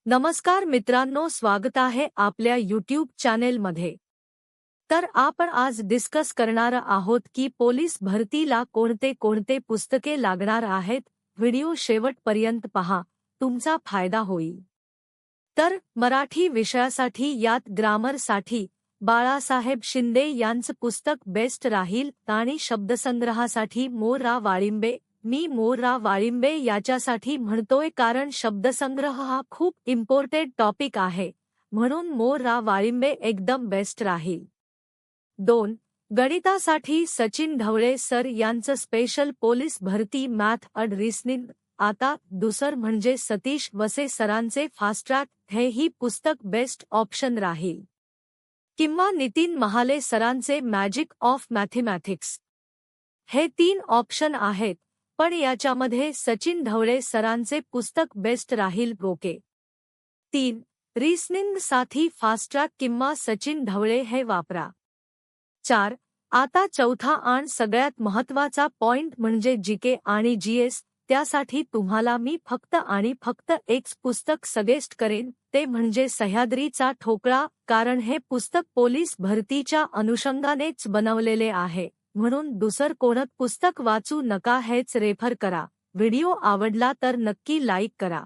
नमस्कार मित्रांनो, स्वागत आहे आपल्या यूट्यूब चॅनेलमध्ये। तर आपण आज डिस्कस करणार आहोत की पोलीस भरतीला कोणते पुस्तके लागणार आहेत। व्हिडिओ शेवटपर्यंत पहा, तुमचा फायदा होईल। तर मराठी विषयासाठी यात ग्रामरसाठी बाळासाहेब शिंदे यांचं पुस्तक बेस्ट राहील आणि शब्दसंग्रहासाठी मोरा वाळिंबे। मी मोरा वाळिंबे याच्यासाठी म्हणतोय कारण शब्दसंग्रह हा खूप इम्पॉर्टंट टॉपिक आहे, म्हणून मोरा वाळिंबे एकदम बेस्ट राहील। 2. गणितासाठी सचिन ढवळे सर यांचं स्पेशल पोलीस भरती मॅथ अँड रिसनिंग। आता दुसर म्हणजे सतीश वसे सरांचे फास्ट ट्रॅक, हेही पुस्तक बेस्ट ऑप्शन राहील। किंवा नितीन महाले सरांचे मॅजिक ऑफ मॅथेमॅटिक्स। हे 3 ऑप्शन आहेत, पण याच्यामध्ये सचिन ढवळे सरांचे पुस्तक बेस्ट राहील। ओके। 3. रिसनिंग साठी फास्ट ट्रॅक किंवा सचिन ढवळे हे वापरा। 4. आता चौथा आणि सगळ्यात महत्त्वाचा पॉइंट म्हणजे जीके आणि जीएस। त्यासाठी तुम्हाला मी फक्त एक पुस्तक सजेस्ट करेन, ते म्हणजे सह्याद्रीचा ठोकळा, कारण हे पुस्तक पोलीस भरतीच्या अनुषंगानेच बनवलेले आहे, म्हणून दुसर कोणत पुस्तक वाचू नका, हेच रेफर करा। व्हिडिओ आवडला तर नक्की लाईक करा।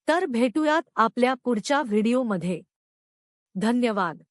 तर भेटूयात आपल्या पुढच्या व्हिडिओमध्ये। धन्यवाद।